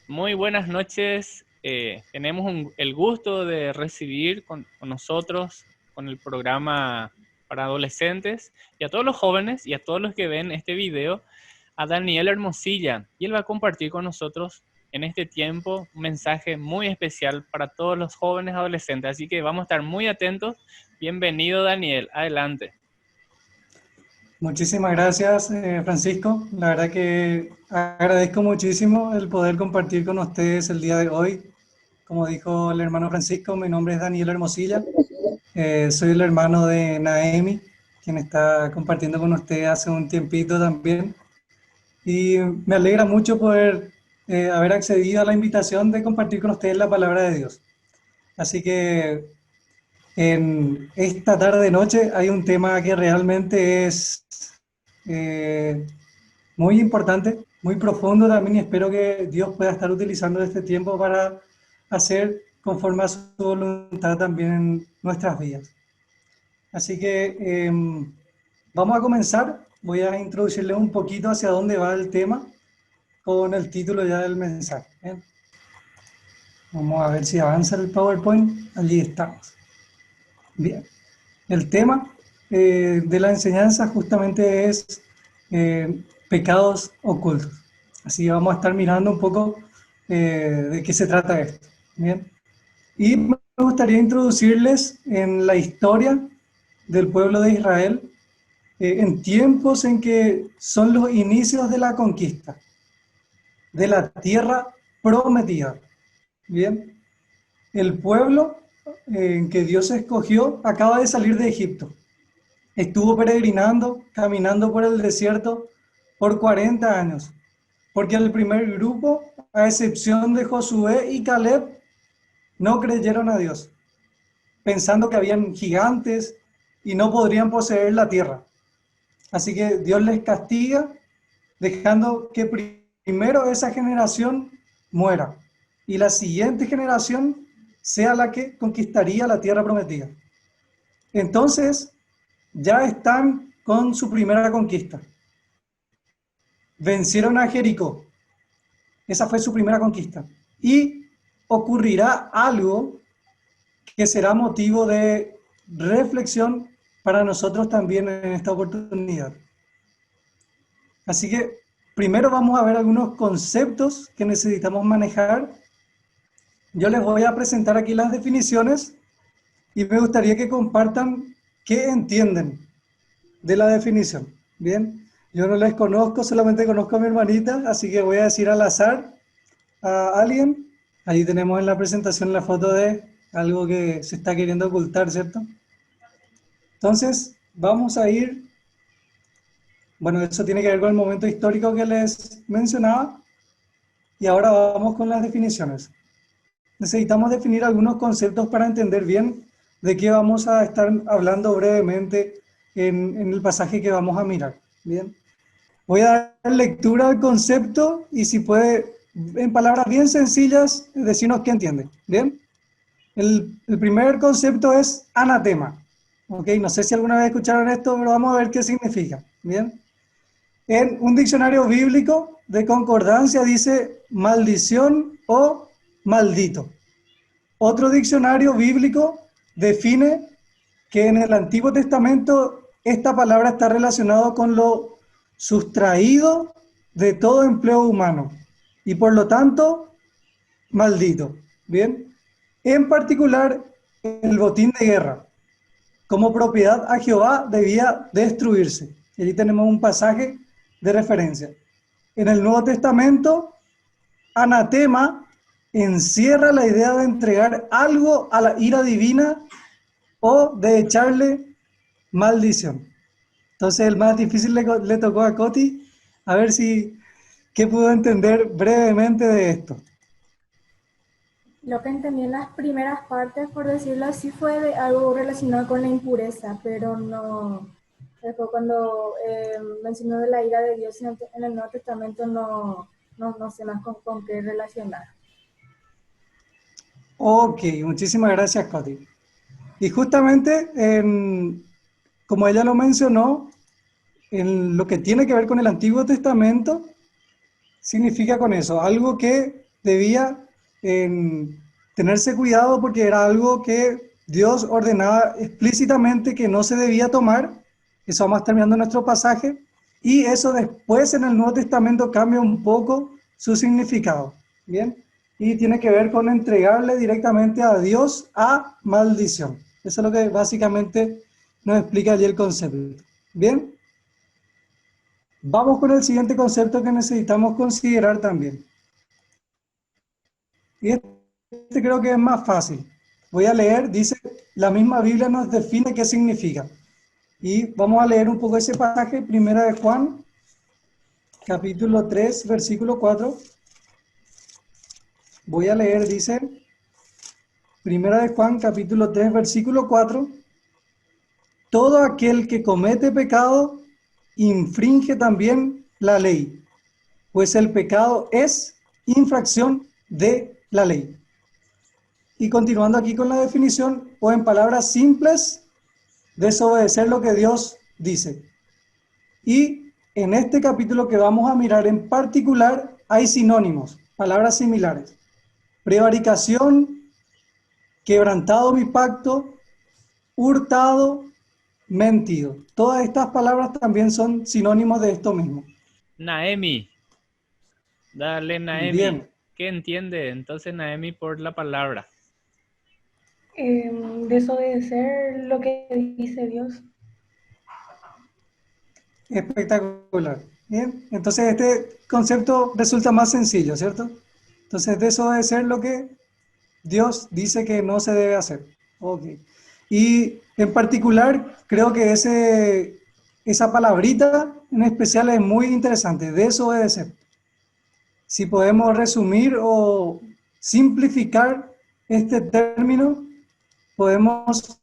Muy buenas noches. Tenemos el gusto de recibir con nosotros, con el programa para adolescentes, y a todos los jóvenes y a todos los que ven este video, a Daniel Hermosilla. Y él va a compartir con nosotros en este tiempo un mensaje muy especial para todos los jóvenes adolescentes. Así que vamos a estar muy atentos. Bienvenido, Daniel. Adelante. Muchísimas gracias, Francisco. La verdad que agradezco muchísimo el poder compartir con ustedes el día de hoy. Como dijo el hermano Francisco, mi nombre es Daniel Hermosilla. Soy el hermano de Naemi, quien está compartiendo con ustedes hace un tiempito también. Y me alegra mucho poder haber accedido a la invitación de compartir con ustedes la palabra de Dios. Así que en esta tarde noche hay un tema que realmente es eh, muy importante, muy profundo también, y espero que Dios pueda estar utilizando este tiempo para hacer conforme a su voluntad también en nuestras vidas. Así que vamos a comenzar. Voy a introducirles un poquito hacia dónde va el tema con el título ya del mensaje. ¿Bien? Vamos a ver si avanza el PowerPoint. Allí estamos. Bien. El tema de la enseñanza justamente es pecados ocultos. Así que vamos a estar mirando un poco de qué se trata esto. Bien. Y me gustaría introducirles en la historia del pueblo de Israel en tiempos en que son los inicios de la conquista de la tierra prometida. Bien. El pueblo en que Dios escogió acaba de salir de Egipto. Estuvo peregrinando, caminando por el desierto por 40 años, porque el primer grupo, a excepción de Josué y Caleb, no creyeron a Dios, pensando que habían gigantes y no podrían poseer la tierra. Así que Dios les castiga, dejando que primero esa generación muera y la siguiente generación sea la que conquistaría la tierra prometida. Entonces, ya están con su primera conquista. Vencieron a Jericó. Esa fue su primera conquista. Y ocurrirá algo que será motivo de reflexión para nosotros también en esta oportunidad. Así que primero vamos a ver algunos conceptos que necesitamos manejar. Yo les voy a presentar aquí las definiciones y me gustaría que compartan qué entienden de la definición. Bien, yo no les conozco, solamente conozco a mi hermanita, así que voy a decir al azar a alguien. Ahí tenemos en la presentación la foto de algo que se está queriendo ocultar, ¿cierto? Entonces, vamos a ir, bueno, eso tiene que ver con el momento histórico que les mencionaba, y ahora vamos con las definiciones. Necesitamos definir algunos conceptos para entender bien de qué vamos a estar hablando brevemente en el pasaje que vamos a mirar. Bien. Voy a dar lectura al concepto y si puede, en palabras bien sencillas, decirnos qué entiende. Bien. El primer concepto es anatema. Ok, no sé si alguna vez escucharon esto, pero vamos a ver qué significa. Bien. En un diccionario bíblico de concordancia dice maldición o maldito. Otro diccionario bíblico define que en el Antiguo Testamento esta palabra está relacionada con lo sustraído de todo empleo humano y por lo tanto maldito. Bien, en particular el botín de guerra como propiedad a Jehová debía destruirse. Y allí tenemos un pasaje de referencia. En el Nuevo Testamento, anatema encierra la idea de entregar algo a la ira divina o de echarle maldición. Entonces el más difícil le tocó a Coti, a ver si, qué pudo entender brevemente de esto. Lo que entendí en las primeras partes, por decirlo así, fue de algo relacionado con la impureza, pero no. Después cuando mencionó de la ira de Dios en el Nuevo Testamento, no sé más con qué relacionar. Ok, muchísimas gracias, Coti. Y justamente, como ella lo mencionó, en lo que tiene que ver con el Antiguo Testamento, significa con eso, algo que debía tenerse cuidado porque era algo que Dios ordenaba explícitamente que no se debía tomar. Eso vamos terminando nuestro pasaje. Y eso después en el Nuevo Testamento cambia un poco su significado. ¿Bien? Y tiene que ver con entregarle directamente a Dios a maldición. Eso es lo que básicamente nos explica allí el concepto. ¿Bien? Vamos con el siguiente concepto que necesitamos considerar también. Y este creo que es más fácil. Voy a leer, dice, la misma Biblia nos define qué significa. Y vamos a leer un poco ese pasaje, Primera de Juan, capítulo 3, versículo 4. Voy a leer, dice, Primera de Juan, capítulo 3, versículo 4. Todo aquel que comete pecado infringe también la ley, pues el pecado es infracción de la ley. Y continuando aquí con la definición, o en palabras simples, desobedecer lo que Dios dice. Y en este capítulo que vamos a mirar en particular, hay sinónimos, palabras similares. Prevaricación, quebrantado mi pacto, hurtado, mentido. Todas estas palabras también son sinónimos de esto mismo. Naemi. Dale, Naemi. Bien. ¿Qué entiende entonces Naemi por la palabra? Desobedecer lo que dice Dios. Espectacular. Bien, entonces este concepto resulta más sencillo, ¿cierto? Entonces desobedecer lo que Dios dice que no se debe hacer. Ok. Y en particular creo que esa palabrita en especial es muy interesante, desobedecer. Si podemos resumir o simplificar este término, podemos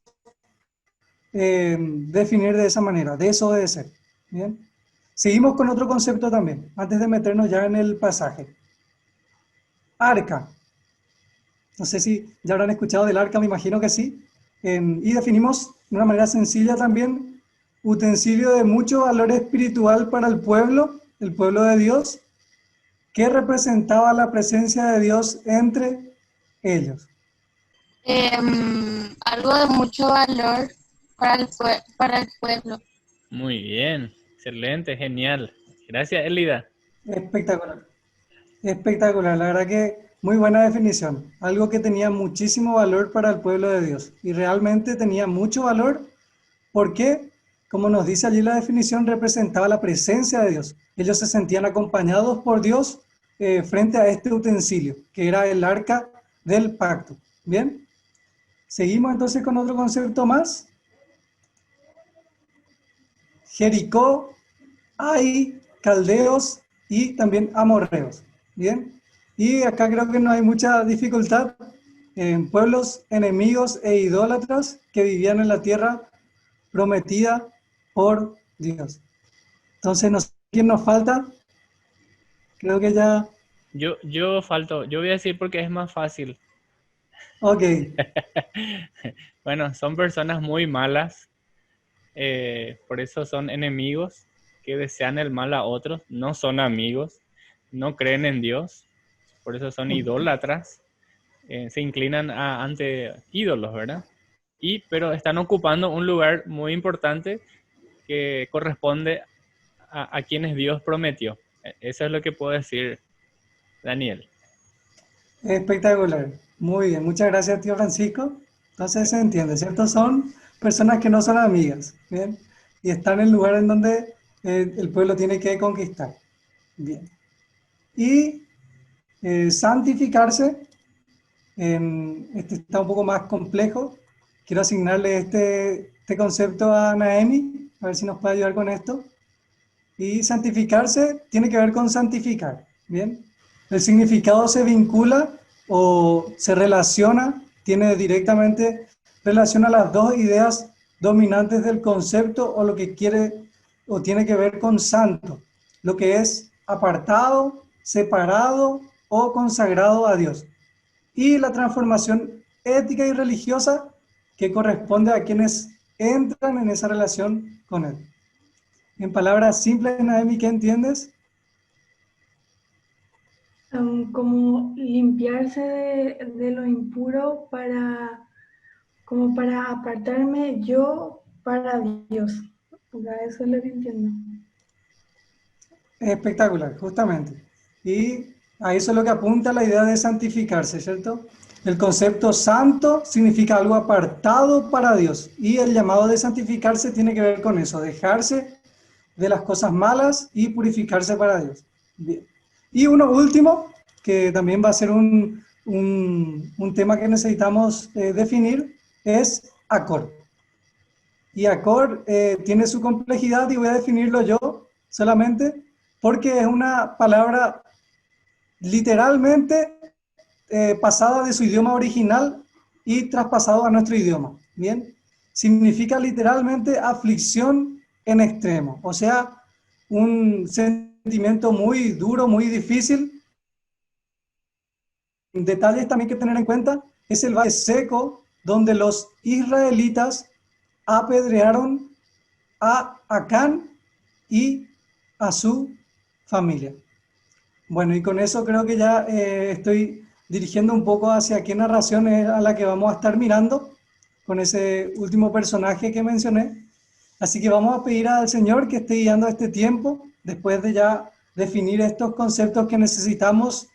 definir de esa manera, desobedecer. Bien. Seguimos con otro concepto también, antes de meternos ya en el pasaje. Arca. No sé si ya habrán escuchado del arca, me imagino que sí. Y definimos de una manera sencilla también, utensilio de mucho valor espiritual para el pueblo de Dios, que representaba la presencia de Dios entre ellos. Algo de mucho valor para el pueblo. Muy bien, excelente, genial. Gracias, Elida. Espectacular. Espectacular, la verdad que muy buena definición. Algo que tenía muchísimo valor para el pueblo de Dios. Y realmente tenía mucho valor porque, como nos dice allí la definición, representaba la presencia de Dios. Ellos se sentían acompañados por Dios frente a este utensilio, que era el arca del pacto. Bien, seguimos entonces con otro concepto más. Jericó, Ai, caldeos y también amorreos. Bien, y acá creo que no hay mucha dificultad. En pueblos enemigos e idólatras que vivían en la tierra prometida por Dios. Entonces, no sé quién nos falta. Creo que ya... Yo falto, yo voy a decir porque es más fácil. Ok. Bueno, son personas muy malas, por eso son enemigos que desean el mal a otros, no son amigos, no creen en Dios, por eso son idólatras, se inclinan ante ídolos, ¿verdad? Pero están ocupando un lugar muy importante que corresponde a quienes Dios prometió. Eso es lo que puedo decir, Daniel. Espectacular. Muy bien. Muchas gracias, tío Francisco. Entonces se entiende, ¿cierto? Son personas que no son amigas, ¿bien? Y están en lugares en donde el pueblo tiene que conquistar. Bien. Y santificarse, este está un poco más complejo. Quiero asignarle este concepto a Naemi, a ver si nos puede ayudar con esto. Y santificarse tiene que ver con santificar, ¿bien? El significado se vincula o se relaciona, tiene directamente relación a las dos ideas dominantes del concepto o lo que quiere o tiene que ver con santo, lo que es apartado, separado o consagrado a Dios. Y la transformación ética y religiosa que corresponde a quienes entran en esa relación con Él. En palabras simples, Naemi, ¿qué entiendes? como limpiarse de lo impuro para, como para apartarme yo para Dios. O sea, eso es lo que entiendo. Espectacular, justamente. Y a eso es lo que apunta la idea de santificarse, ¿cierto? El concepto santo significa algo apartado para Dios. Y el llamado de santificarse tiene que ver con eso, dejarse de las cosas malas y purificarse para Dios. Bien. Y uno último, que también va a ser un tema que necesitamos definir, es acor. Y acor tiene su complejidad y voy a definirlo yo solamente porque es una palabra literalmente pasada de su idioma original y traspasado a nuestro idioma. Bien, significa literalmente aflicción en extremo, o sea, un sentimiento muy duro, muy difícil. Detalles también que tener en cuenta es el valle seco donde los israelitas apedrearon a Acán y a su familia. Bueno, y con eso creo que ya estoy dirigiendo un poco hacia qué narración es a la que vamos a estar mirando con ese último personaje que mencioné. Así que vamos a pedir al Señor que esté guiando este tiempo, después de ya definir estos conceptos que necesitamos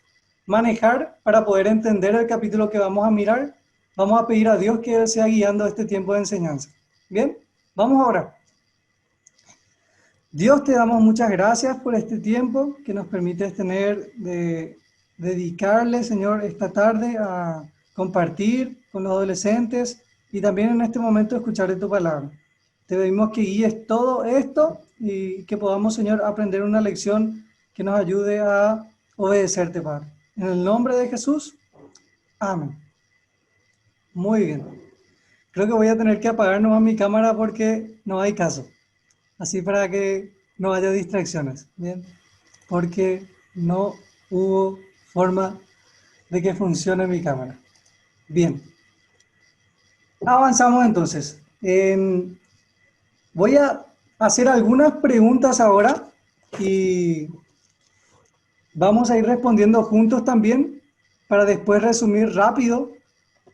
manejar para poder entender el capítulo que vamos a mirar. Vamos a pedir a Dios que Él sea guiando este tiempo de enseñanza. Bien, vamos ahora. Dios, te damos muchas gracias por este tiempo que nos permites tener de dedicarle, Señor, esta tarde a compartir con los adolescentes y también en este momento escuchar de tu palabra. Te pedimos que guíes todo esto y que podamos, Señor, aprender una lección que nos ayude a obedecerte, Padre. En el nombre de Jesús, amén. Muy bien. Creo que voy a tener que apagar nomás mi cámara porque no hay caso. Así para que no haya distracciones, ¿bien? Porque no hubo forma de que funcione mi cámara. Bien. Avanzamos entonces. Voy a hacer algunas preguntas ahora y vamos a ir respondiendo juntos también para después resumir rápido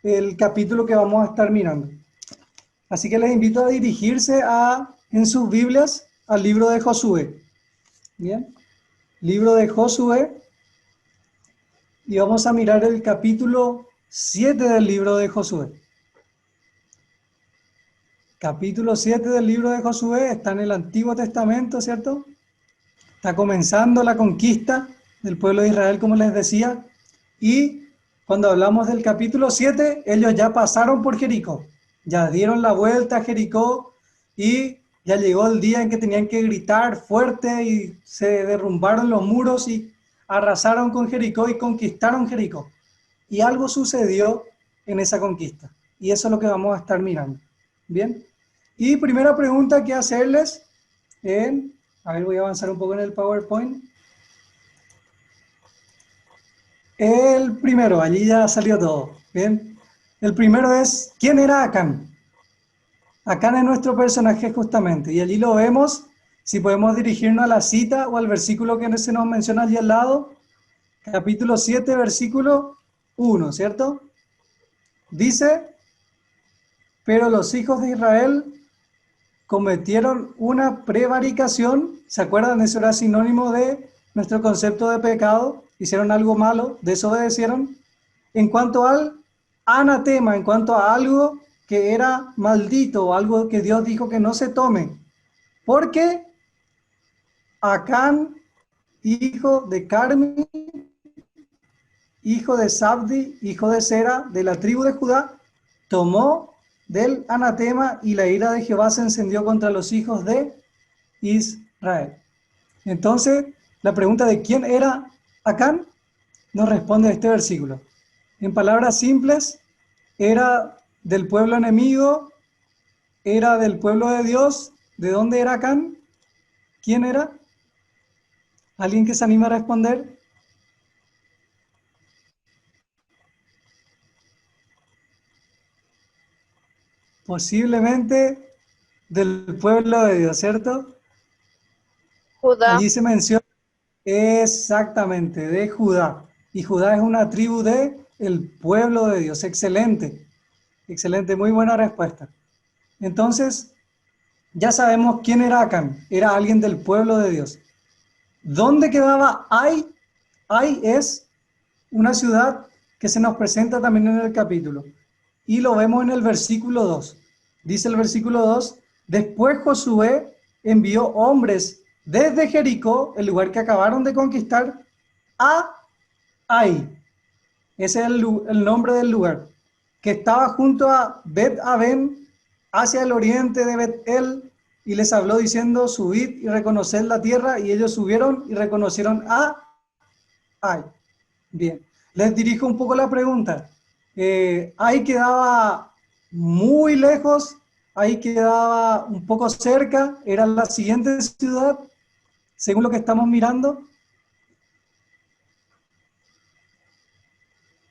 el capítulo que vamos a estar mirando. Así que les invito a dirigirse en sus Biblias al libro de Josué. Bien, libro de Josué. Y vamos a mirar el capítulo 7 del libro de Josué. Capítulo 7 del libro de Josué está en el Antiguo Testamento, ¿cierto? Está comenzando la conquista del pueblo de Israel, como les decía. Y cuando hablamos del capítulo 7, ellos ya pasaron por Jericó. Ya dieron la vuelta a Jericó y ya llegó el día en que tenían que gritar fuerte y se derrumbaron los muros y arrasaron con Jericó y conquistaron Jericó. Y algo sucedió en esa conquista. Y eso es lo que vamos a estar mirando. Bien. Y primera pregunta que hacerles, a ver, voy a avanzar un poco en el PowerPoint. El primero, allí ya salió todo. Bien. El primero es, ¿quién era Acán? Acán es nuestro personaje justamente, y allí lo vemos, si podemos dirigirnos a la cita o al versículo que se nos menciona allí al lado, capítulo 7, versículo 1, ¿cierto? Dice, pero los hijos de Israel cometieron una prevaricación, ¿se acuerdan? Eso era sinónimo de nuestro concepto de pecado, hicieron algo malo, desobedecieron, en cuanto al anatema, en cuanto a algo que era maldito, algo que Dios dijo que no se tome, porque Acán, hijo de Carmi, hijo de Sabdi, hijo de Sera, de la tribu de Judá, tomó del anatema y la ira de Jehová se encendió contra los hijos de Israel. Entonces, la pregunta de quién era Acán nos responde este versículo. En palabras simples, era del pueblo enemigo, era del pueblo de Dios. ¿De dónde era Acán? ¿Quién era? ¿Alguien que se anima a responder? Posiblemente del pueblo de Dios, ¿cierto? Judá. Allí se menciona exactamente de Judá. y Judá es una tribu de el pueblo de Dios. Excelente, excelente, muy buena respuesta. Entonces, ya sabemos quién era Acán, era alguien del pueblo de Dios. ¿Dónde quedaba Ai? Ai es una ciudad que se nos presenta también en el capítulo, y lo vemos en el versículo 2. Dice el versículo 2, después Josué envió hombres desde Jericó, el lugar que acabaron de conquistar, a Ai. Ese es el nombre del lugar, que estaba junto a Bet-Aven, hacia el oriente de Bet-El, y les habló diciendo, subid y reconoced la tierra, y ellos subieron y reconocieron a Ai. Bien, les dirijo un poco la pregunta. Ai quedaba muy lejos, Ai quedaba un poco cerca, era la siguiente ciudad, según lo que estamos mirando.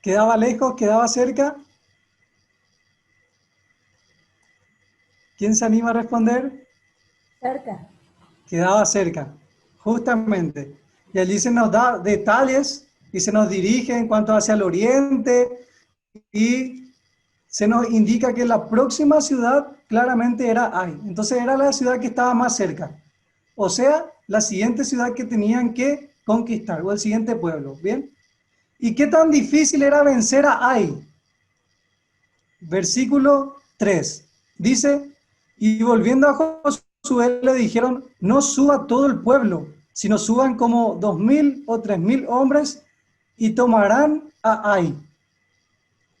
¿Quedaba lejos? ¿Quedaba cerca? ¿Quién se anima a responder? Cerca. Quedaba cerca, justamente. Y allí se nos da detalles y se nos dirige en cuanto hacia el oriente y se nos indica que la próxima ciudad claramente era Ai. Entonces era la ciudad que estaba más cerca. O sea, la siguiente ciudad que tenían que conquistar o el siguiente pueblo. ¿Bien? ¿Y qué tan difícil era vencer a Ai? Versículo 3. Dice, y volviendo a Josué le dijeron, no suba todo el pueblo, sino suban como 2,000 o 3,000 hombres y tomarán a Ai.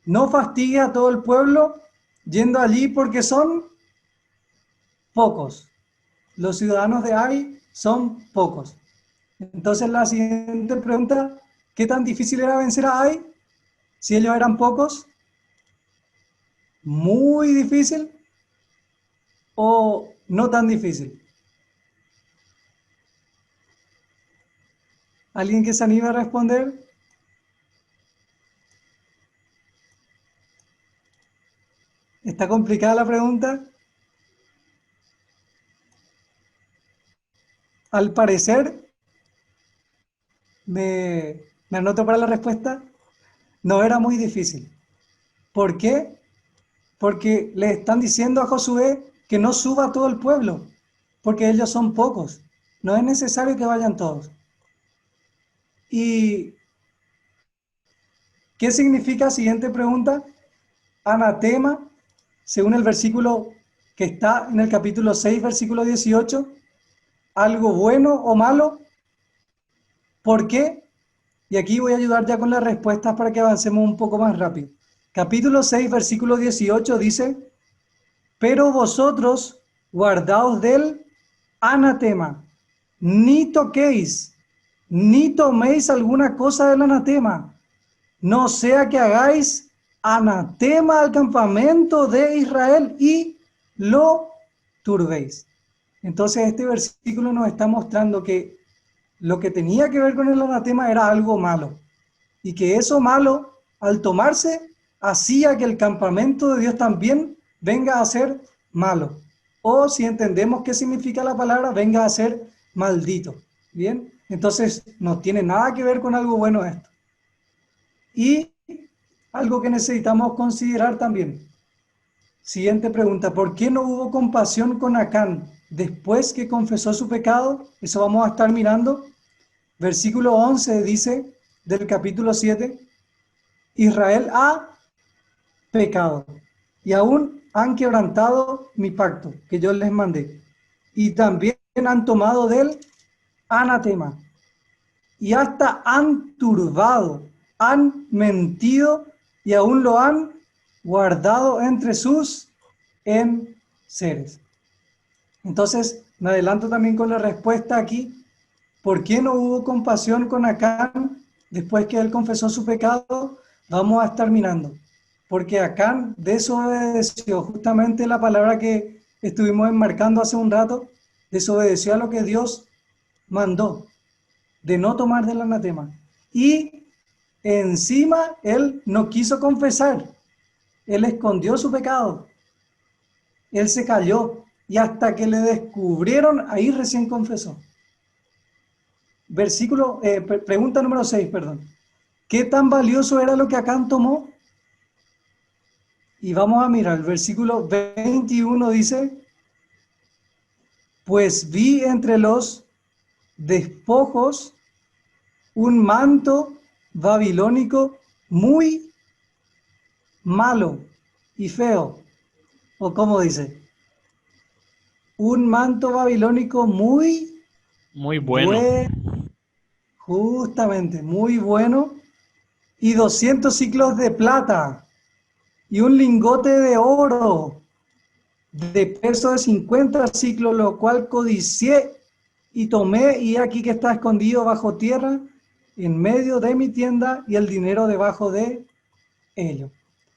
No fastigue a todo el pueblo yendo allí porque son pocos. Los ciudadanos de Ai son pocos. Entonces la siguiente pregunta, ¿qué tan difícil era vencer a Ai si ellos eran pocos? ¿Muy difícil o no tan difícil? ¿Alguien que se anime a responder? ¿Está complicada la pregunta? Al parecer, me anoto para la respuesta, no era muy difícil. ¿Por qué? Porque le están diciendo a Josué que no suba todo el pueblo, porque ellos son pocos. No es necesario que vayan todos. ¿Y qué significa? Siguiente pregunta. Anatema, según el versículo que está en el capítulo 6, versículo 18, algo bueno o malo. ¿Por qué? Y aquí voy a ayudar ya con las respuestas para que avancemos un poco más rápido. Capítulo 6, versículo 18 dice, pero vosotros guardaos del anatema, ni toquéis, ni toméis alguna cosa del anatema, no sea que hagáis anatema al campamento de Israel y lo turbéis. Entonces este versículo nos está mostrando que lo que tenía que ver con el anatema era algo malo, y que eso malo, al tomarse, hacía que el campamento de Dios también venga a ser malo. O si entendemos qué significa la palabra, venga a ser maldito. ¿Bien? Entonces no tiene nada que ver con algo bueno esto. Y algo que necesitamos considerar también. Siguiente pregunta, ¿por qué no hubo compasión con Acán después que confesó su pecado? Eso vamos a estar mirando. Versículo 11 dice del capítulo 7, Israel ha pecado y aún han quebrantado mi pacto que yo les mandé, y también han tomado del anatema y hasta han turbado, han mentido y aún lo han guardado entre sus enseres. Entonces me adelanto también con la respuesta aquí. ¿Por qué no hubo compasión con Acán después que él confesó su pecado? Vamos a estar mirando. Porque Acán desobedeció, justamente la palabra que estuvimos enmarcando hace un rato, desobedeció a lo que Dios mandó, de no tomar del anatema. Y encima él no quiso confesar, él escondió su pecado, él se calló y hasta que le descubrieron, ahí recién confesó. Pregunta número 6, perdón. ¿Qué tan valioso era lo que Acán tomó? Y vamos a mirar, el versículo 21 dice, pues vi entre los despojos un manto babilónico muy malo y feo. ¿O cómo dice? Un manto babilónico muy Muy bueno. Justamente, muy bueno. Y 200 siclos de plata. Y un lingote de oro de peso de 50 ciclos, lo cual codicié y tomé, y aquí que está escondido bajo tierra, en medio de mi tienda, y el dinero debajo de ello.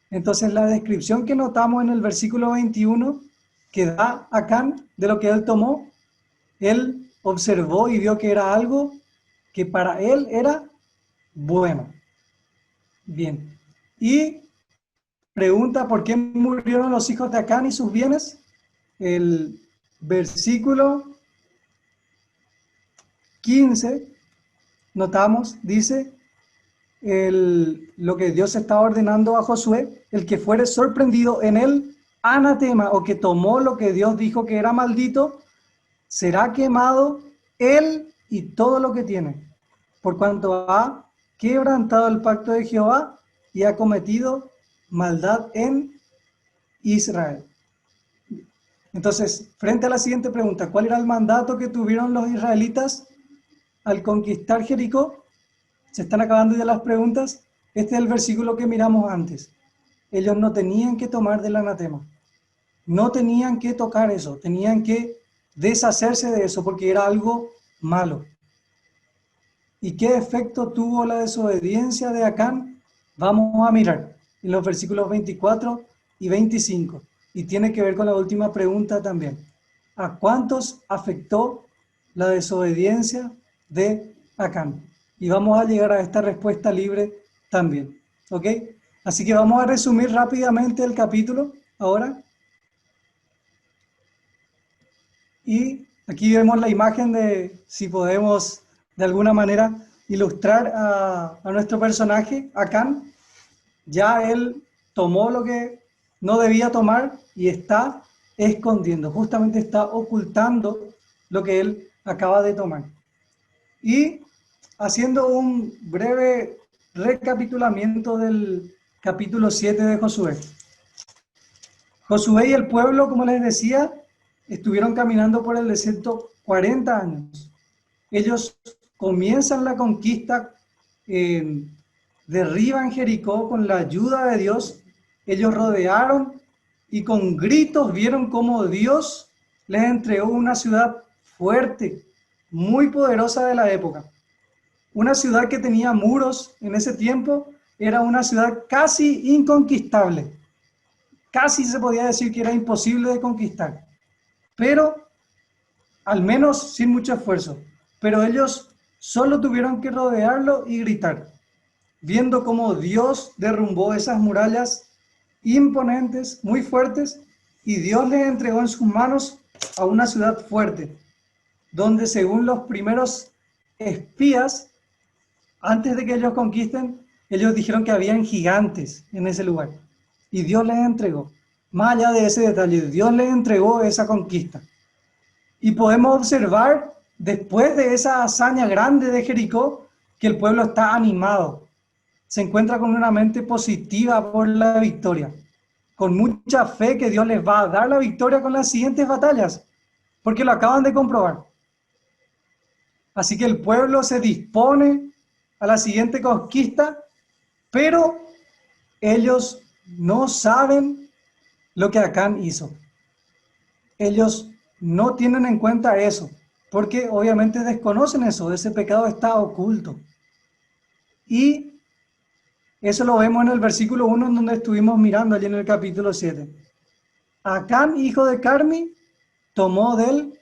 Entonces la descripción que notamos en el versículo 21, que da Acán de lo que él tomó, él observó y vio que era algo que para él era bueno. Bien. Y pregunta, ¿por qué murieron los hijos de Acán y sus bienes? El versículo 15, notamos, dice, lo que Dios está ordenando a Josué, el que fuere sorprendido en el anatema, o que tomó lo que Dios dijo que era maldito, será quemado él y todo lo que tiene, por cuanto ha quebrantado el pacto de Jehová y ha cometido maldad en Israel. Entonces, frente a la siguiente pregunta, ¿cuál era el mandato que tuvieron los israelitas al conquistar Jericó? Se están acabando ya las preguntas. Este es el versículo que miramos antes. Ellos no tenían que tomar del anatema. No tenían que tocar eso. Tenían que deshacerse de eso porque era algo malo. ¿Y qué efecto tuvo la desobediencia de Acán? Vamos a mirar en los versículos 24 y 25. Y tiene que ver con la última pregunta también. ¿A cuántos afectó la desobediencia de Acán? Y vamos a llegar a esta respuesta libre también. ¿Ok? Así que vamos a resumir rápidamente el capítulo ahora. Y aquí vemos la imagen de, si podemos de alguna manera ilustrar a nuestro personaje, Acán. Ya él tomó lo que no debía tomar y está escondiendo, justamente está ocultando lo que él acaba de tomar. Y haciendo un breve recapitulamiento del capítulo 7 de Josué. Josué y el pueblo, como les decía, estuvieron caminando por el desierto 40 años. Ellos comienzan la conquista, derriban Jericó con la ayuda de Dios. Ellos rodearon y con gritos vieron cómo Dios les entregó una ciudad fuerte, muy poderosa de la época. Una ciudad que tenía muros en ese tiempo, era una ciudad casi inconquistable. Casi se podía decir que era imposible de conquistar. Pero, al menos sin mucho esfuerzo. Pero ellos solo tuvieron que rodearlo y gritar, viendo cómo Dios derrumbó esas murallas imponentes, muy fuertes, y Dios les entregó en sus manos a una ciudad fuerte, donde según los primeros espías, antes de que ellos conquisten, ellos dijeron que habían gigantes en ese lugar. Y Dios les entregó. Más allá de ese detalle, Dios les entregó esa conquista. Y podemos observar, después de esa hazaña grande de Jericó, que el pueblo está animado. Se encuentra con una mente positiva por la victoria. Con mucha fe que Dios les va a dar la victoria con las siguientes batallas. Porque lo acaban de comprobar. Así que el pueblo se dispone a la siguiente conquista, pero ellos no saben lo que Acán hizo. Ellos no tienen en cuenta eso, porque obviamente desconocen eso, ese pecado está oculto. Y eso lo vemos en el versículo 1, en donde estuvimos mirando allí en el capítulo 7. Acán, hijo de Carmi, tomó del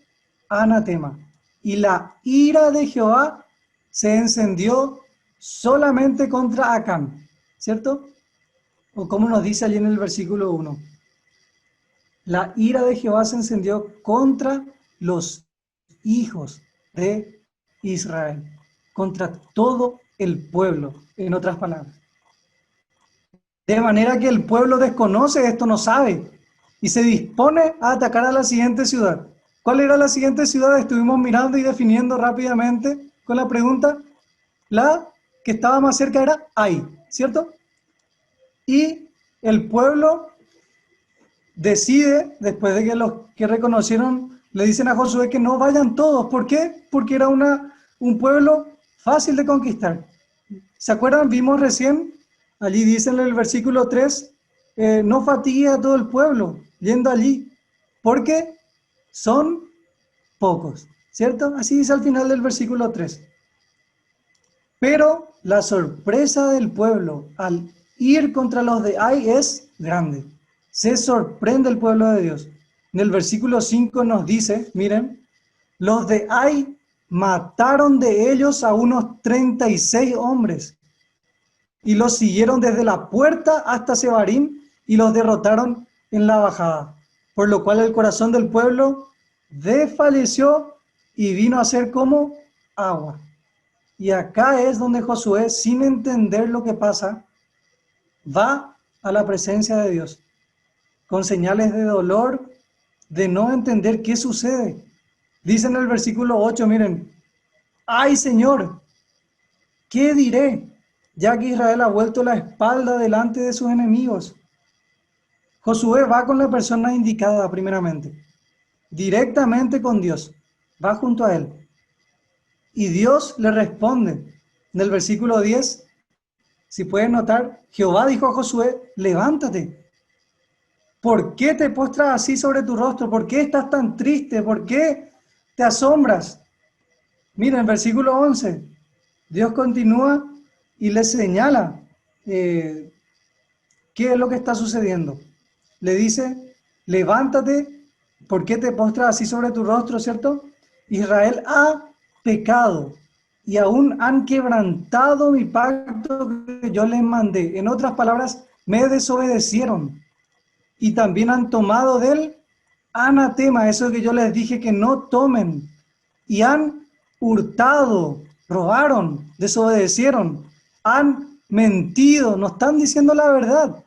anatema, y la ira de Jehová se encendió solamente contra Acán, ¿cierto? O como nos dice allí en el versículo 1. La ira de Jehová se encendió contra los hijos de Israel, contra todo el pueblo, en otras palabras. De manera que el pueblo desconoce esto, no sabe, y se dispone a atacar a la siguiente ciudad. ¿Cuál era la siguiente ciudad? Estuvimos mirando y definiendo rápidamente con la pregunta. La que estaba más cerca era Ai, ¿cierto? Y el pueblo decide, después de que los que reconocieron le dicen a Josué que no vayan todos. ¿Por qué? Porque era un pueblo fácil de conquistar. ¿Se acuerdan? Vimos recién, allí dice en el versículo 3, no fatigue a todo el pueblo yendo allí, porque son pocos, ¿cierto? Así dice al final del versículo 3. Pero la sorpresa del pueblo al ir contra los de Ai es grande. Se sorprende el pueblo de Dios. En el versículo 5 nos dice, miren, los de Ai mataron de ellos a unos 36 hombres y los siguieron desde la puerta hasta Sebarim y los derrotaron en la bajada, por lo cual el corazón del pueblo desfalleció y vino a ser como agua. Y acá es donde Josué, sin entender lo que pasa, va a la presencia de Dios, con señales de dolor, de no entender qué sucede. Dice en el versículo 8, miren, ¡ay, Señor! ¿Qué diré? Ya que Israel ha vuelto la espalda delante de sus enemigos. Josué va con la persona indicada primeramente, directamente con Dios, va junto a él. Y Dios le responde. En el versículo 10, si pueden notar, Jehová dijo a Josué, levántate. ¿Por qué te postras así sobre tu rostro? ¿Por qué estás tan triste? ¿Por qué te asombras? Mira, en versículo 11, Dios continúa y le señala qué es lo que está sucediendo. Le dice, levántate, ¿por qué te postras así sobre tu rostro, cierto? Israel ha pecado y aún han quebrantado mi pacto que yo les mandé. En otras palabras, me desobedecieron y también han tomado del anatema, eso que yo les dije que no tomen, y han hurtado, robaron, desobedecieron, han mentido, no están diciendo la verdad,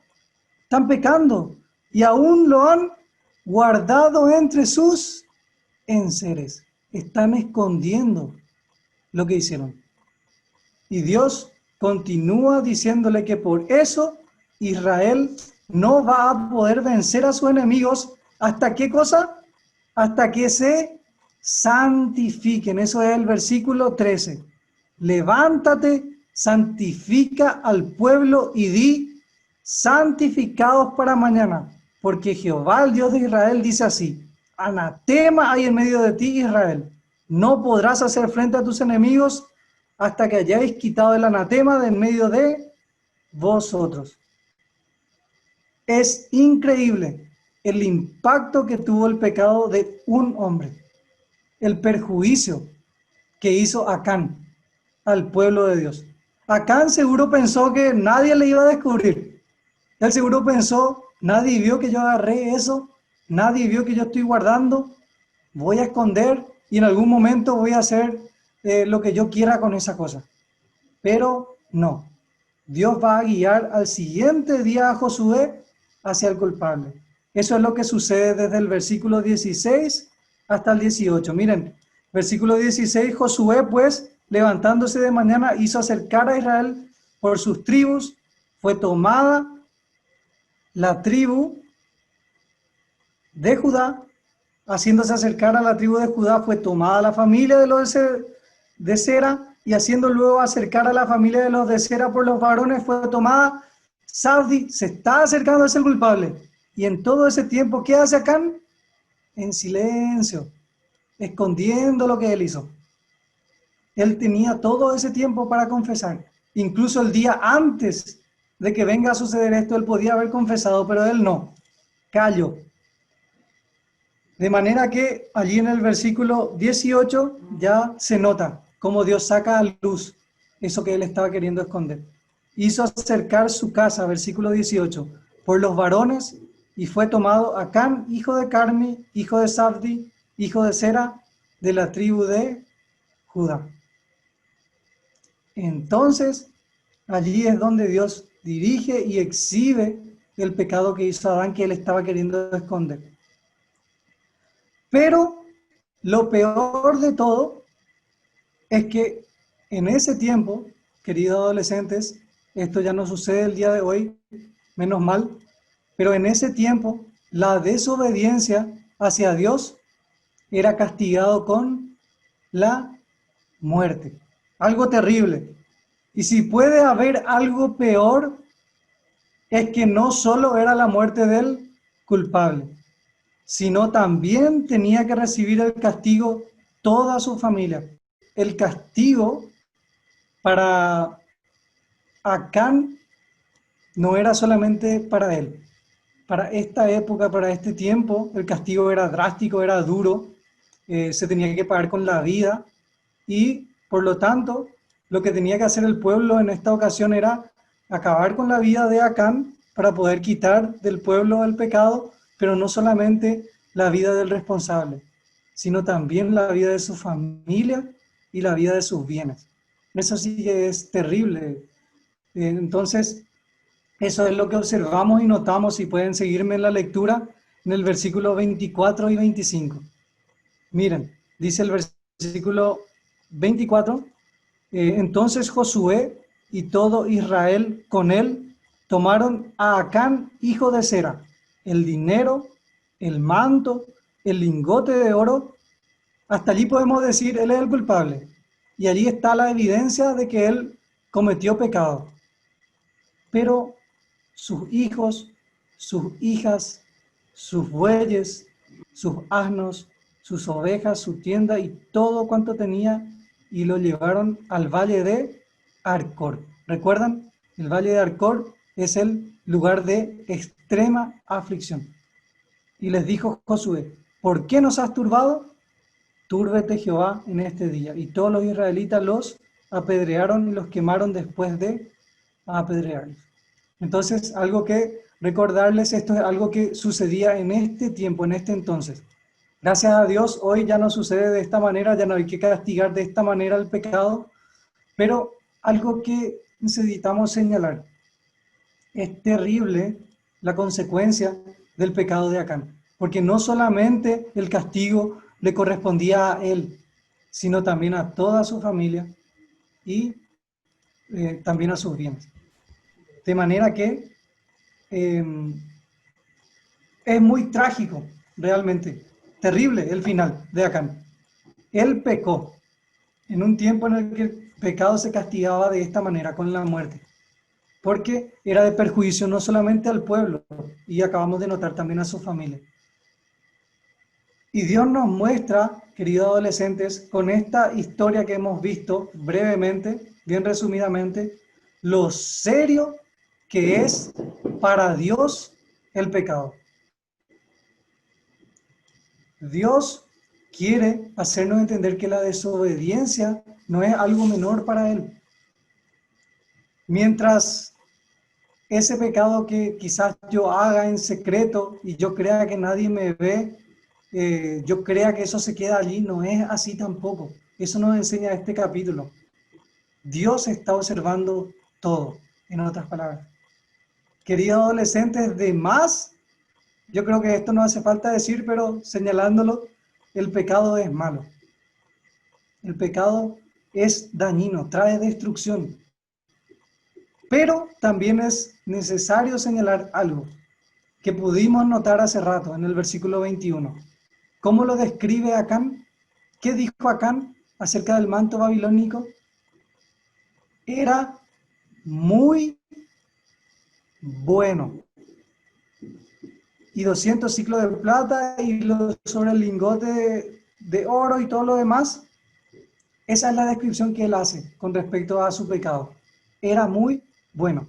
están pecando y aún lo han guardado entre sus enseres. Están escondiendo lo que hicieron. Y Dios continúa diciéndole que por eso Israel no va a poder vencer a sus enemigos. ¿Hasta qué cosa? Hasta que se santifiquen. Eso es el versículo 13. Levántate, santifica al pueblo y di, santificados para mañana, porque Jehová, el Dios de Israel, dice así, anatema hay en medio de ti, Israel. No podrás hacer frente a tus enemigos hasta que hayáis quitado el anatema de en medio de vosotros. Es increíble el impacto que tuvo el pecado de un hombre, el perjuicio que hizo Acán al pueblo de Dios. Acán seguro pensó que nadie le iba a descubrir. Él seguro pensó, nadie vio que yo agarré eso, nadie vio que yo estoy guardando, voy a esconder y en algún momento voy a hacer lo que yo quiera con esa cosa. Pero no, Dios va a guiar al siguiente día a Josué hacia el culpable. Eso es lo que sucede desde el versículo 16 hasta el 18. Miren, versículo 16, Josué pues, levantándose de mañana, hizo acercar a Israel por sus tribus, fue tomada la tribu de Judá, haciéndose acercar a la tribu de Judá, fue tomada la familia de los de Sera, y haciendo luego acercar a la familia de los de Sera por los varones, fue tomada Sabdi. Se está acercando a ser culpable. Y en todo ese tiempo, ¿qué hace Acán? En silencio, escondiendo lo que él hizo. Él tenía todo ese tiempo para confesar. Incluso el día antes de que venga a suceder esto, él podía haber confesado, pero él no. Calló. De manera que allí en el versículo 18 ya se nota cómo Dios saca a luz eso que él estaba queriendo esconder. Hizo acercar su casa, versículo 18, por los varones, y fue tomado Acán, hijo de Carmi, hijo de Sabdi, hijo de Sera, de la tribu de Judá. Entonces, allí es donde Dios dirige y exhibe el pecado que hizo Adán, que él estaba queriendo esconder. Pero lo peor de todo es que en ese tiempo, queridos adolescentes, esto ya no sucede el día de hoy, menos mal, pero en ese tiempo la desobediencia hacia Dios era castigado con la muerte. Algo terrible. Y si puede haber algo peor, es que no solo era la muerte del culpable, sino también tenía que recibir el castigo toda su familia. El castigo para Acán no era solamente para él. Para esta época, para este tiempo, el castigo era drástico, era duro, se tenía que pagar con la vida y, por lo tanto, lo que tenía que hacer el pueblo en esta ocasión era acabar con la vida de Acán para poder quitar del pueblo el pecado, pero no solamente la vida del responsable, sino también la vida de su familia y la vida de sus bienes. Eso sí que es terrible. Entonces, eso es lo que observamos y notamos, y pueden seguirme en la lectura, en el versículo 24 y 25. Miren, dice el versículo 24, entonces Josué y todo Israel con él tomaron a Acán, hijo de Zera, el dinero, el manto, el lingote de oro. Hasta allí podemos decir, él es el culpable. Y allí está la evidencia de que él cometió pecado. Pero sus hijos, sus hijas, sus bueyes, sus asnos, sus ovejas, su tienda y todo cuanto tenía, y lo llevaron al valle de Arcor. ¿Recuerdan? El valle de Arcor es el lugar de extrema aflicción. Y les dijo Josué, ¿por qué nos has turbado? Túrbete Jehová en este día. Y todos los israelitas los apedrearon y los quemaron después de apedrearlos. Entonces, algo que recordarles, esto es algo que sucedía en este tiempo, en este entonces. Gracias a Dios, hoy ya no sucede de esta manera, ya no hay que castigar de esta manera el pecado, pero algo que necesitamos señalar, es terrible la consecuencia del pecado de Acán, porque no solamente el castigo le correspondía a él, sino también a toda su familia y también a sus bienes. De manera que es muy trágico, realmente, terrible el final de Acán. Él pecó en un tiempo en el que el pecado se castigaba de esta manera, con la muerte, porque era de perjuicio no solamente al pueblo, y acabamos de notar también a su familia. Y Dios nos muestra, queridos adolescentes, con esta historia que hemos visto brevemente, bien resumidamente, lo serio que es para Dios el pecado. Dios quiere hacernos entender que la desobediencia no es algo menor para Él. Mientras ese pecado que quizás yo haga en secreto y yo crea que nadie me ve, yo crea que eso se queda allí, no es así tampoco. Eso nos enseña este capítulo. Dios está observando todo, en otras palabras. Queridos adolescentes, de más, yo creo que esto no hace falta decir, pero señalándolo, el pecado es malo. El pecado es dañino, trae destrucción. Pero también es necesario señalar algo que pudimos notar hace rato en el versículo 21. ¿Cómo lo describe Acán? ¿Qué dijo Acán acerca del manto babilónico? Era muy bueno. Y 200 ciclos de plata y sobre el lingote de oro y todo lo demás. Esa es la descripción que él hace con respecto a su pecado. Era muy bueno.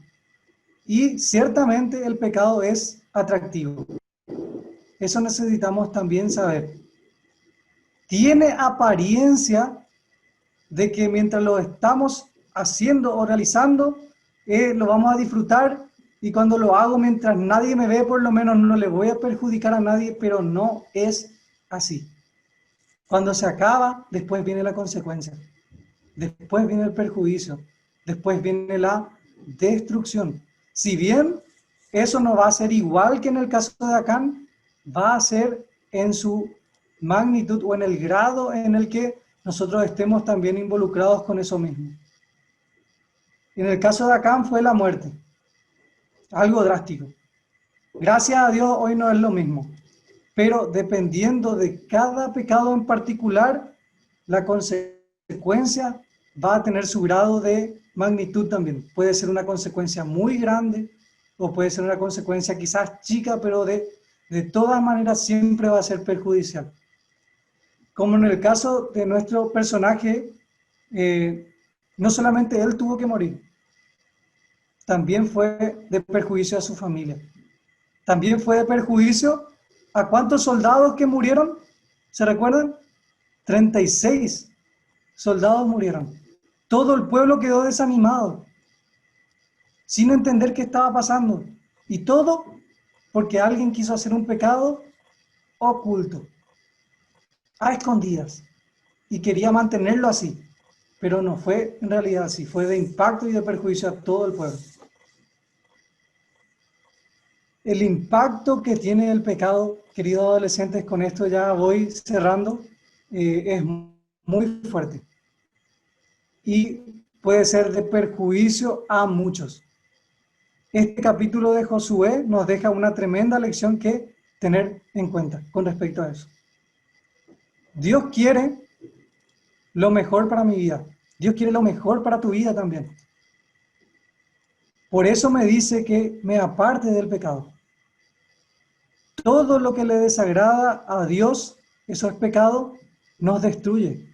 Y ciertamente el pecado es atractivo. Eso necesitamos también saber. Tiene apariencia de que mientras lo estamos haciendo o realizando, lo vamos a disfrutar, y cuando lo hago mientras nadie me ve, por lo menos no le voy a perjudicar a nadie, pero no es así. Cuando se acaba, después viene la consecuencia, después viene el perjuicio, después viene la destrucción. Si bien eso no va a ser igual que en el caso de Acán, va a ser en su magnitud o en el grado en el que nosotros estemos también involucrados con eso mismo. En el caso de Acán fue la muerte, algo drástico. Gracias a Dios hoy no es lo mismo, pero dependiendo de cada pecado en particular, la consecuencia va a tener su grado de magnitud también. Puede ser una consecuencia muy grande o puede ser una consecuencia quizás chica, pero de todas maneras siempre va a ser perjudicial. Como en el caso de nuestro personaje, no solamente él tuvo que morir, también fue de perjuicio a su familia. También fue de perjuicio a cuántos soldados que murieron, ¿se recuerdan? 36 soldados murieron. Todo el pueblo quedó desanimado, sin entender qué estaba pasando. Y todo porque alguien quiso hacer un pecado oculto, a escondidas, y quería mantenerlo así. Pero no fue en realidad así, fue de impacto y de perjuicio a todo el pueblo. El impacto que tiene el pecado, queridos adolescentes, con esto ya voy cerrando, es muy fuerte. Y puede ser de perjuicio a muchos. Este capítulo de Josué nos deja una tremenda lección que tener en cuenta con respecto a eso. Dios quiere lo mejor para mi vida. Dios quiere lo mejor para tu vida también. Por eso me dice que me aparte del pecado. Todo lo que le desagrada a Dios, eso es pecado, nos destruye.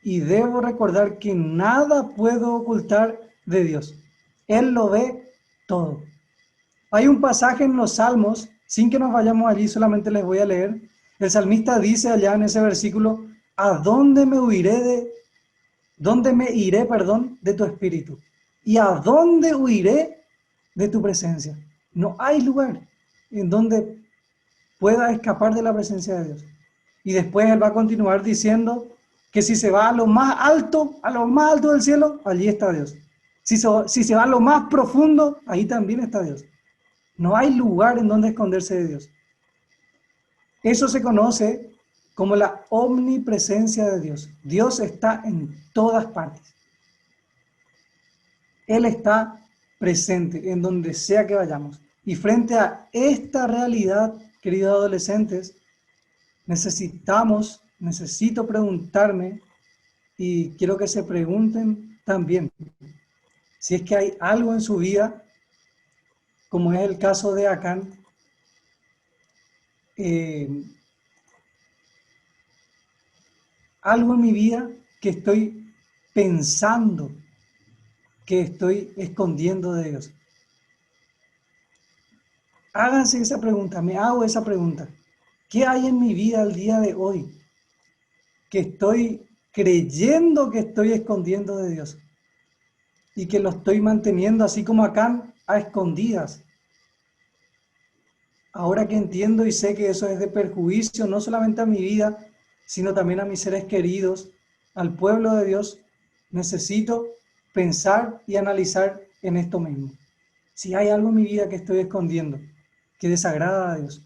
Y debo recordar que nada puedo ocultar de Dios. Él lo ve todo. Hay un pasaje en los Salmos, sin que nos vayamos allí, solamente les voy a leer. El salmista dice allá en ese versículo: ¿a dónde me iré de tu espíritu? ¿Y a dónde huiré de tu presencia? No hay lugar en donde pueda escapar de la presencia de Dios. Y después él va a continuar diciendo que si se va a lo más alto del cielo, allí está Dios. Si se va a lo más profundo, ahí también está Dios. No hay lugar en donde esconderse de Dios. Eso se conoce como la omnipresencia de Dios. Dios está en todas partes. Él está presente en donde sea que vayamos. Y frente a esta realidad, queridos adolescentes, necesito preguntarme, y quiero que se pregunten también, si es que hay algo en su vida, como es el caso de Acán, algo en mi vida que estoy pensando que estoy escondiendo de Dios. Háganse esa pregunta, me hago esa pregunta. ¿Qué hay en mi vida al día de hoy que estoy creyendo que estoy escondiendo de Dios? Y que lo estoy manteniendo así como Acán, a escondidas. Ahora que entiendo y sé que eso es de perjuicio no solamente a mi vida, sino también a mis seres queridos, al pueblo de Dios, necesito pensar y analizar en esto mismo. Si hay algo en mi vida que estoy escondiendo, que desagrada a Dios.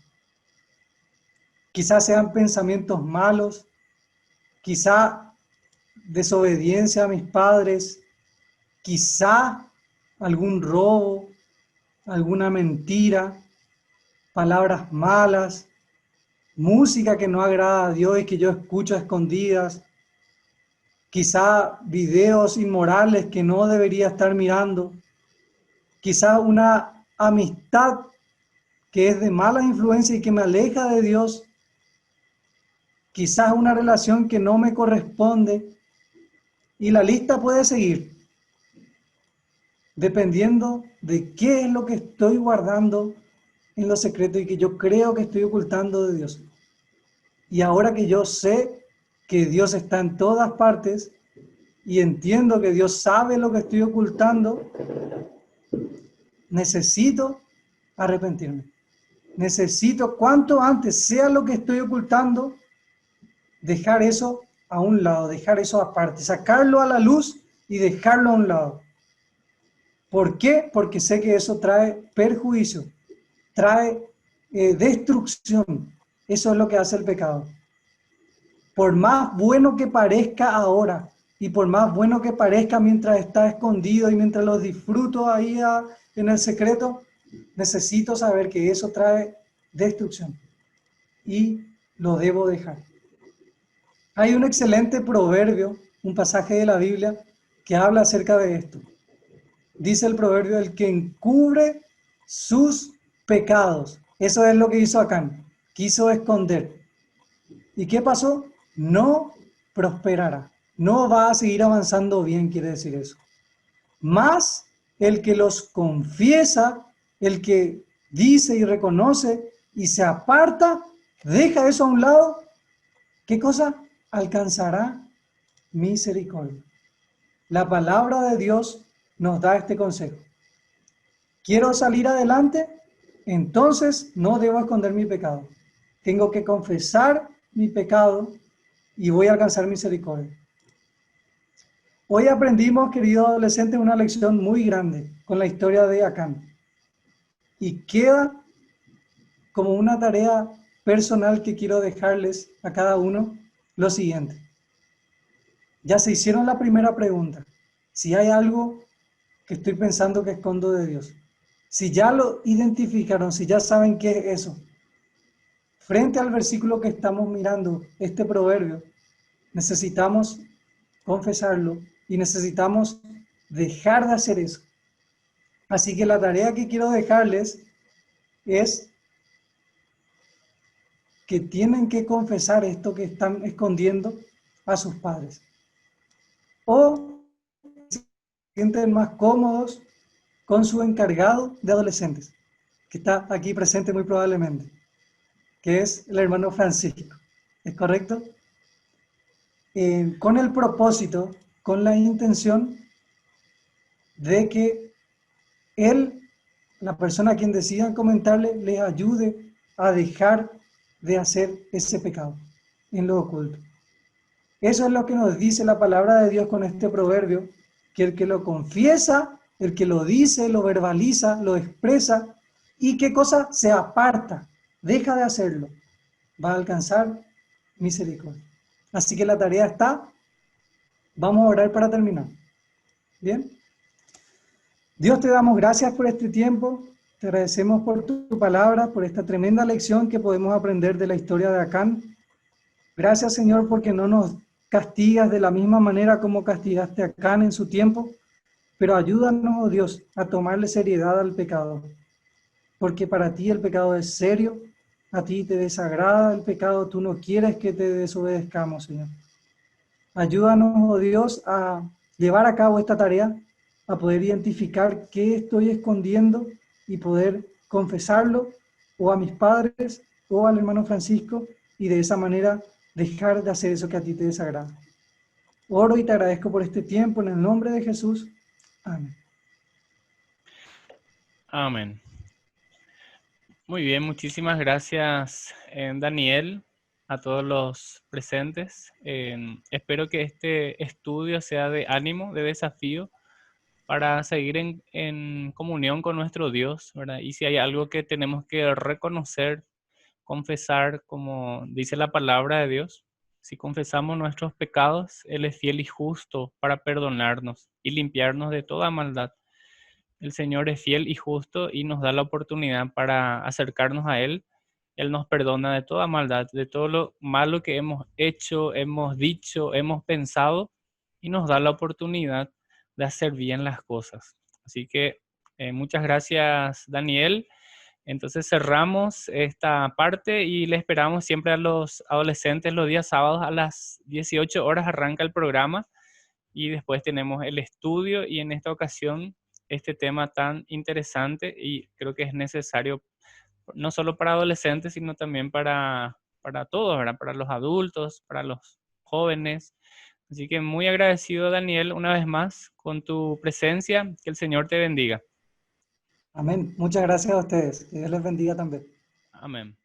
Quizás sean pensamientos malos, quizá desobediencia a mis padres, quizá algún robo, alguna mentira, palabras malas, música que no agrada a Dios y que yo escucho a escondidas, quizá videos inmorales que no debería estar mirando, quizá una amistad que es de mala influencia y que me aleja de Dios, quizás una relación que no me corresponde, y la lista puede seguir, dependiendo de qué es lo que estoy guardando en lo secreto y que yo creo que estoy ocultando de Dios. Y ahora que yo sé que Dios está en todas partes y entiendo que Dios sabe lo que estoy ocultando, necesito arrepentirme. Necesito, cuanto antes sea lo que estoy ocultando, dejar eso a un lado, dejar eso aparte, sacarlo a la luz y dejarlo a un lado. ¿Por qué? Porque sé que eso trae perjuicio, trae destrucción. Eso es lo que hace el pecado. Por más bueno que parezca ahora, y por más bueno que parezca mientras está escondido y mientras lo disfruto ahí en el secreto, necesito saber que eso trae destrucción y lo debo dejar. Hay un excelente proverbio, un pasaje de la Biblia que habla acerca de esto. Dice el proverbio: el que encubre sus pecados. Eso es lo que hizo Acán. Quiso esconder. ¿Y qué pasó? No prosperará. No va a seguir avanzando bien, quiere decir eso. Más el que los confiesa, el que dice y reconoce y se aparta, deja eso a un lado, ¿qué cosa? Alcanzará misericordia. La palabra de Dios nos da este consejo. ¿Quiero salir adelante? Entonces no debo esconder mi pecado. Tengo que confesar mi pecado y voy a alcanzar misericordia. Hoy aprendimos, queridos adolescentes, una lección muy grande con la historia de Acán. Y queda como una tarea personal que quiero dejarles a cada uno lo siguiente. Ya se hicieron la primera pregunta. Si hay algo que estoy pensando que escondo de Dios. Si ya lo identificaron, si ya saben qué es eso. Frente al versículo que estamos mirando, este proverbio, necesitamos confesarlo y necesitamos dejar de hacer eso. Así que la tarea que quiero dejarles es que tienen que confesar esto que están escondiendo a sus padres. O se sienten más cómodos con su encargado de adolescentes, que está aquí presente muy probablemente, que es el hermano Francisco. ¿Es correcto? Con el propósito, con la intención de que él, la persona a quien decidan comentarle, les ayude a dejar de hacer ese pecado en lo oculto. Eso es lo que nos dice la palabra de Dios con este proverbio, que el que lo confiesa, el que lo dice, lo verbaliza, lo expresa, y qué cosa se aparta, deja de hacerlo, va a alcanzar misericordia. Así que la tarea está, vamos a orar para terminar. ¿Bien? Dios, te damos gracias por este tiempo, te agradecemos por tu palabra, por esta tremenda lección que podemos aprender de la historia de Acán. Gracias, Señor, porque no nos castigas de la misma manera como castigaste a Acán en su tiempo, pero ayúdanos, oh Dios, a tomarle seriedad al pecado, porque para ti el pecado es serio, a ti te desagrada el pecado, tú no quieres que te desobedezcamos, Señor. Ayúdanos, oh Dios, a llevar a cabo esta tarea, a poder identificar qué estoy escondiendo y poder confesarlo o a mis padres o al hermano Francisco, y de esa manera dejar de hacer eso que a ti te desagrada. Oro y te agradezco por este tiempo en el nombre de Jesús. Amén. Amén. Muy bien, muchísimas gracias, Daniel, a todos los presentes. Espero que este estudio sea de ánimo, de desafío, para seguir en comunión con nuestro Dios, ¿verdad? Y si hay algo que tenemos que reconocer, confesar, como dice la palabra de Dios, si confesamos nuestros pecados, Él es fiel y justo para perdonarnos y limpiarnos de toda maldad. El Señor es fiel y justo y nos da la oportunidad para acercarnos a Él. Él nos perdona de toda maldad, de todo lo malo que hemos hecho, hemos dicho, hemos pensado, y nos da la oportunidad de hacer bien las cosas. Así que muchas gracias, Daniel. Entonces cerramos esta parte y le esperamos siempre a los adolescentes los días sábados a las 18 horas arranca el programa y después tenemos el estudio, y en esta ocasión este tema tan interesante, y creo que es necesario no solo para adolescentes, sino también para todos, ¿verdad? Para los adultos, para los jóvenes. Así que muy agradecido, Daniel, una vez más con tu presencia. Que el Señor te bendiga. Amén. Muchas gracias a ustedes. Que Dios les bendiga también. Amén.